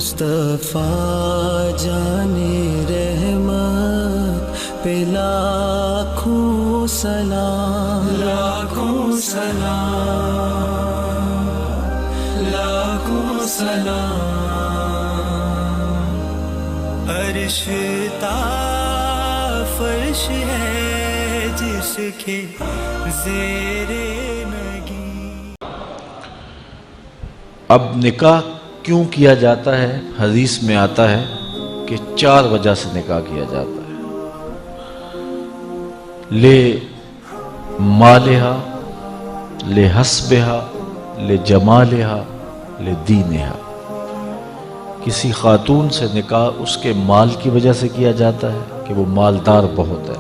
مصطفیٰ جانے رحمت پہ لاکھوں سلام، لاکھوں سلام، لاکھوں سلام۔ عرش تا فرش ہے جس کے زیر نگی۔ اب نکاح کیوں کیا جاتا ہے؟ حدیث میں آتا ہے کہ 4 وجہ سے نکاح کیا جاتا ہے۔ لے مالہا، لے حسبہا، لے جمالہا، لے دینہا۔ کسی خاتون سے نکاح اس کے مال کی وجہ سے کیا جاتا ہے کہ وہ مالدار بہت ہے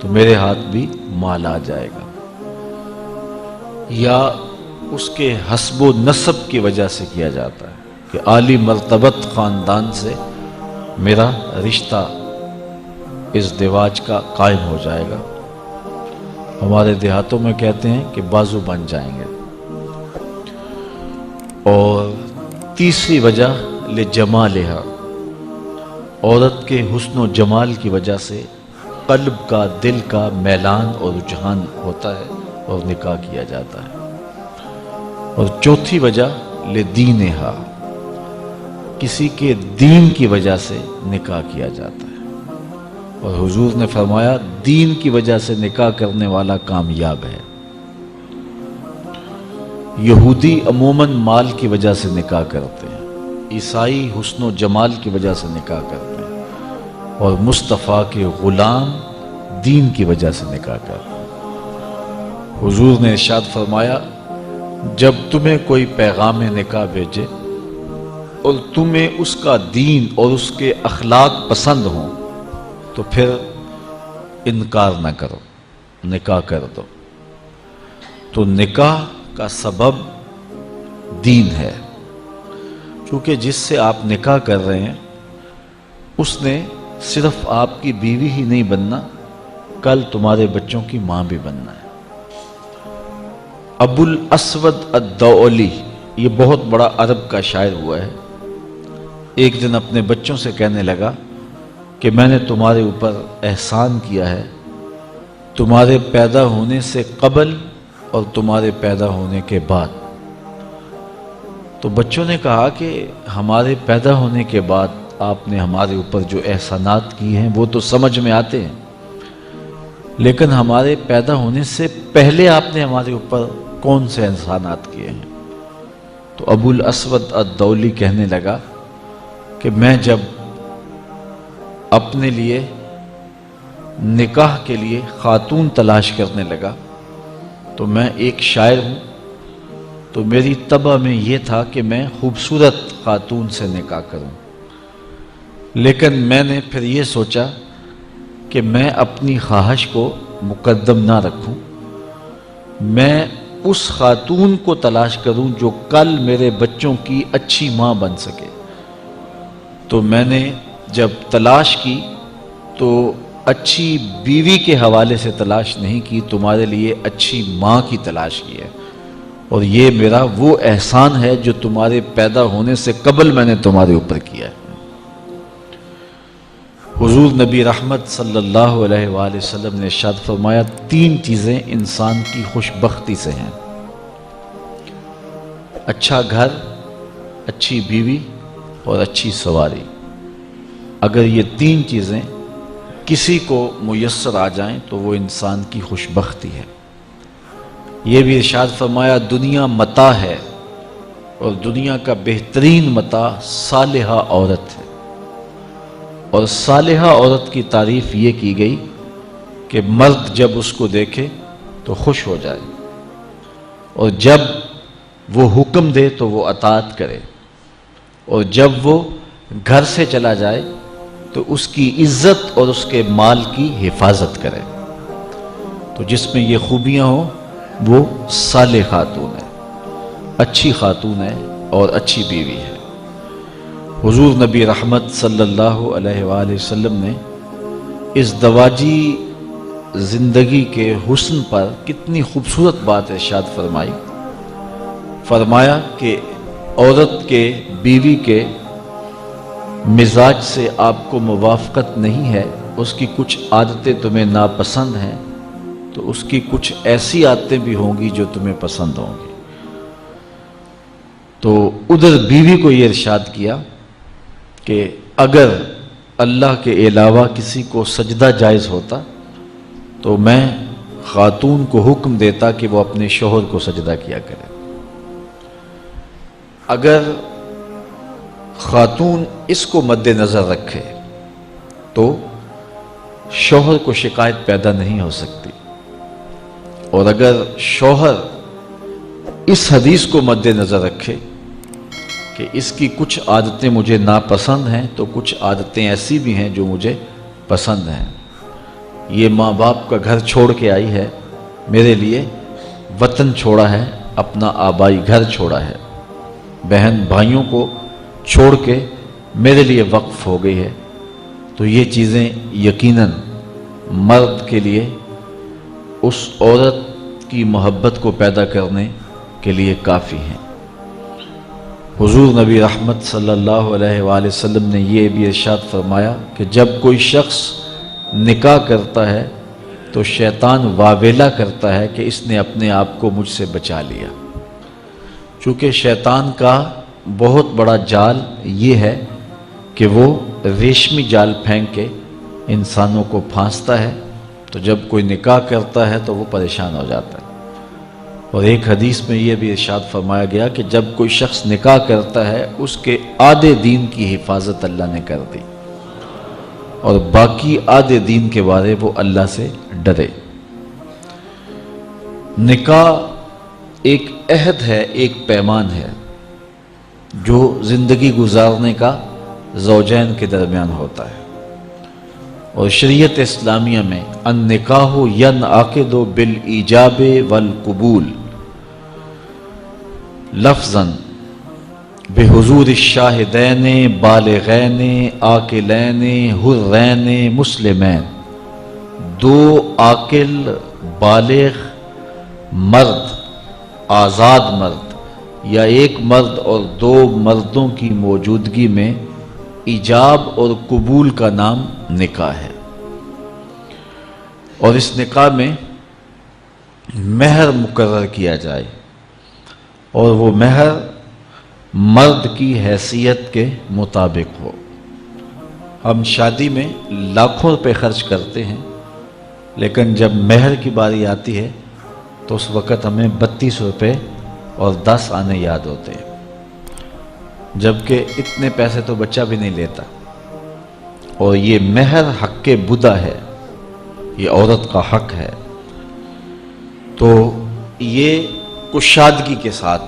تو میرے ہاتھ بھی مال آ جائے گا، یا اس کے حسب و نسب کی وجہ سے کیا جاتا ہے کہ عالی مرتبت خاندان سے میرا رشتہ ازدواج کا قائم ہو جائے گا۔ ہمارے دیہاتوں میں کہتے ہیں کہ بازو بن جائیں گے۔ اور تیسری وجہ لجمالہا، عورت کے حسن و جمال کی وجہ سے قلب کا، دل کا میلان اور رجحان ہوتا ہے اور نکاح کیا جاتا ہے۔ اور چوتھی وجہ لدینہا، کسی کے دین کی وجہ سے نکاح کیا جاتا ہے، اور حضور نے فرمایا دین کی وجہ سے نکاح کرنے والا کامیاب ہے۔ یہودی عموماً مال کی وجہ سے نکاح کرتے ہیں، عیسائی حسن و جمال کی وجہ سے نکاح کرتے ہیں، اور مصطفیٰ کے غلام دین کی وجہ سے نکاح کرتے ہیں۔ حضور نے ارشاد فرمایا جب تمہیں کوئی پیغام نکاح بھیجے اور تمہیں اس کا دین اور اس کے اخلاق پسند ہوں تو پھر انکار نہ کرو، نکاح کر دو۔ تو نکاح کا سبب دین ہے، کیونکہ جس سے آپ نکاح کر رہے ہیں اس نے صرف آپ کی بیوی ہی نہیں بننا، کل تمہارے بچوں کی ماں بھی بننا ہے۔ ابو الاسود الدؤلی، یہ بہت بڑا عرب کا شاعر ہوا ہے، ایک دن اپنے بچوں سے کہنے لگا کہ میں نے تمہارے اوپر احسان کیا ہے، تمہارے پیدا ہونے سے قبل اور تمہارے پیدا ہونے کے بعد۔ تو بچوں نے کہا کہ ہمارے پیدا ہونے کے بعد آپ نے ہمارے اوپر جو احسانات کیے ہیں وہ تو سمجھ میں آتے ہیں، لیکن ہمارے پیدا ہونے سے پہلے آپ نے ہمارے اوپر کون سے احسانات کیے ہیں؟ تو ابو الاسود الدؤلی کہنے لگا کہ میں جب اپنے لیے نکاح کے لیے خاتون تلاش کرنے لگا تو میں ایک شاعر ہوں، تو میری طبع میں یہ تھا کہ میں خوبصورت خاتون سے نکاح کروں، لیکن میں نے پھر یہ سوچا کہ میں اپنی خواہش کو مقدم نہ رکھوں، میں اس خاتون کو تلاش کروں جو کل میرے بچوں کی اچھی ماں بن سکے۔ تو میں نے جب تلاش کی تو اچھی بیوی کے حوالے سے تلاش نہیں کی، تمہارے لیے اچھی ماں کی تلاش کی ہے، اور یہ میرا وہ احسان ہے جو تمہارے پیدا ہونے سے قبل میں نے تمہارے اوپر کیا ہے۔ حضور نبی رحمت صلی اللہ علیہ وآلہ وسلم نے ارشاد فرمایا 3 چیزیں انسان کی خوش بختی سے ہیں، اچھا گھر، اچھی بیوی اور اچھی سواری۔ اگر یہ 3 چیزیں کسی کو میسر آ جائیں تو وہ انسان کی خوش بختی ہے۔ یہ بھی ارشاد فرمایا دنیا متاع ہے اور دنیا کا بہترین متاع صالحہ عورت ہے، اور صالحہ عورت کی تعریف یہ کی گئی کہ مرد جب اس کو دیکھے تو خوش ہو جائے، اور جب وہ حکم دے تو وہ اطاعت کرے، اور جب وہ گھر سے چلا جائے تو اس کی عزت اور اس کے مال کی حفاظت کرے۔ تو جس میں یہ خوبیاں ہوں وہ صالح خاتون ہے، اچھی خاتون ہے اور اچھی بیوی ہے۔ حضور نبی رحمت صلی اللہ علیہ وآلہ وسلم نے اس ازدواجی زندگی کے حسن پر کتنی خوبصورت بات ارشاد فرمائی۔ فرمایا کہ عورت کے، بیوی کے مزاج سے آپ کو موافقت نہیں ہے، اس کی کچھ عادتیں تمہیں ناپسند ہیں، تو اس کی کچھ ایسی عادتیں بھی ہوں گی جو تمہیں پسند ہوں گی۔ تو ادھر بیوی کو یہ ارشاد کیا کہ اگر اللہ کے علاوہ کسی کو سجدہ جائز ہوتا تو میں خاتون کو حکم دیتا کہ وہ اپنے شوہر کو سجدہ کیا کرے۔ اگر خاتون اس کو مد نظر رکھے تو شوہر کو شکایت پیدا نہیں ہو سکتی، اور اگر شوہر اس حدیث کو مد نظر رکھے کہ اس کی کچھ عادتیں مجھے ناپسند ہیں تو کچھ عادتیں ایسی بھی ہیں جو مجھے پسند ہیں، یہ ماں باپ کا گھر چھوڑ کے آئی ہے، میرے لیے وطن چھوڑا ہے، اپنا آبائی گھر چھوڑا ہے، بہن بھائیوں کو چھوڑ کے میرے لیے وقف ہو گئی ہے، تو یہ چیزیں یقیناً مرد کے لیے اس عورت کی محبت کو پیدا کرنے کے لیے کافی ہیں۔ حضور نبی رحمت صلی اللہ علیہ وآلہ وسلم نے یہ بھی ارشاد فرمایا کہ جب کوئی شخص نکاح کرتا ہے تو شیطان واویلا کرتا ہے کہ اس نے اپنے آپ کو مجھ سے بچا لیا، چونکہ شیطان کا بہت بڑا جال یہ ہے کہ وہ ریشمی جال پھینک کے انسانوں کو پھانستا ہے، تو جب کوئی نکاح کرتا ہے تو وہ پریشان ہو جاتا ہے۔ اور ایک حدیث میں یہ بھی ارشاد فرمایا گیا کہ جب کوئی شخص نکاح کرتا ہے اس کے آدھے دین کی حفاظت اللہ نے کر دی، اور باقی آدھے دین کے بارے وہ اللہ سے ڈرے۔ نکاح ایک عہد ہے، ایک پیمان ہے جو زندگی گزارنے کا زوجین کے درمیان ہوتا ہے، اور شریعت اسلامیہ میں النکاح ینعقد بالایجاب والقبول لفظاً بحضور الشاہدین بالغین عاقلین حرین مسلمین، دو عاقل بالغ مرد، آزاد مرد، یا ایک مرد اور دو مردوں کی موجودگی میں ایجاب اور قبول کا نام نکاح ہے۔ اور اس نکاح میں مہر مقرر کیا جائے، اور وہ مہر مرد کی حیثیت کے مطابق ہو۔ ہم شادی میں لاکھوں روپے خرچ کرتے ہیں، لیکن جب مہر کی باری آتی ہے تو اس وقت ہمیں 32 روپے اور 10 آنے یاد ہوتے ہیں، جبکہ اتنے پیسے تو بچہ بھی نہیں لیتا۔ اور یہ مہر حق بدا ہے، یہ عورت کا حق ہے، تو یہ کشادگی کے ساتھ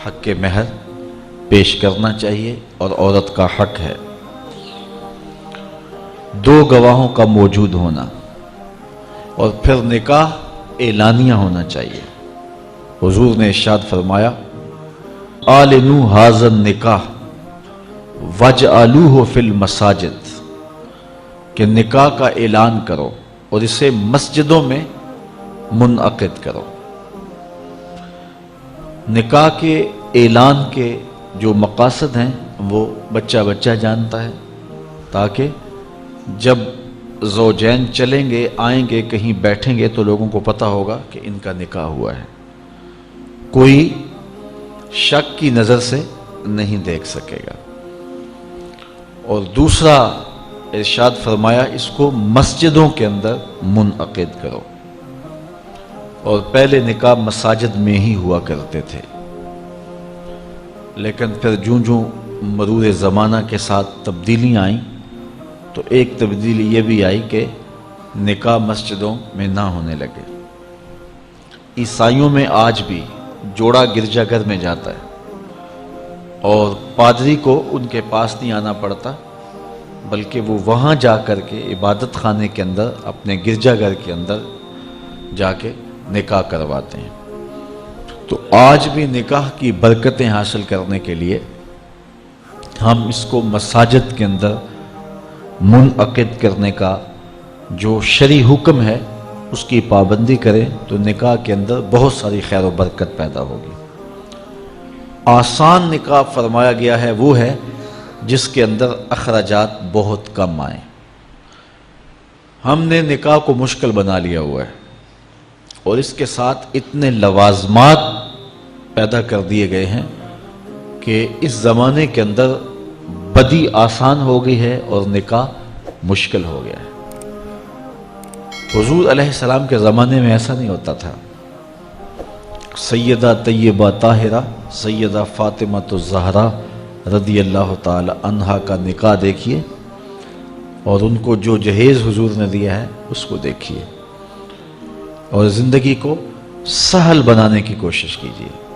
حق مہر پیش کرنا چاہیے، اور عورت کا حق ہے۔ دو گواہوں کا موجود ہونا، اور پھر نکاح اعلانیہ ہونا چاہیے۔ حضور نے ارشاد فرمایا اعلنوا ھذا النکاح واجعلوہ فی المساجد، کہ نکاح کا اعلان کرو اور اسے مسجدوں میں منعقد کرو۔ نکاح کے اعلان کے جو مقاصد ہیں وہ بچہ جانتا ہے، تاکہ جب زوجین چلیں گے آئیں گے کہیں بیٹھیں گے تو لوگوں کو پتہ ہوگا کہ ان کا نکاح ہوا ہے، کوئی شک کی نظر سے نہیں دیکھ سکے گا۔ اور دوسرا ارشاد فرمایا اس کو مسجدوں کے اندر منعقد کرو، اور پہلے نکاح مساجد میں ہی ہوا کرتے تھے، لیکن پھر جوں مرور زمانہ کے ساتھ تبدیلیاں آئیں تو ایک تبدیلی یہ بھی آئی کہ نکاح مسجدوں میں نہ ہونے لگے۔ عیسائیوں میں آج بھی جوڑا گرجا گھر میں جاتا ہے، اور پادری کو ان کے پاس نہیں آنا پڑتا، بلکہ وہ وہاں جا کر کے عبادت خانے کے اندر اپنے گرجا گھر کے اندر جا کے نکاح کرواتے ہیں۔ تو آج بھی نکاح کی برکتیں حاصل کرنے کے لیے ہم اس کو مساجد کے اندر منعقد کرنے کا جو شرعی حکم ہے اس کی پابندی کریں تو نکاح کے اندر بہت ساری خیر و برکت پیدا ہوگی۔ آسان نکاح فرمایا گیا ہے وہ ہے جس کے اندر اخراجات بہت کم آئیں۔ ہم نے نکاح کو مشکل بنا لیا ہوا ہے اور اس کے ساتھ اتنے لوازمات پیدا کر دیے گئے ہیں کہ اس زمانے کے اندر بدی آسان ہو گئی ہے اور نکاح مشکل ہو گیا ہے۔ حضور علیہ السلام کے زمانے میں ایسا نہیں ہوتا تھا۔ سیدہ طیبہ طاہرہ سیدہ فاطمہ الزہرا رضی اللہ تعالی عنہا کا نکاح دیکھیے اور ان کو جو جہیز حضور نے دیا ہے اس کو دیکھیے اور زندگی کو سہل بنانے کی کوشش کیجیے۔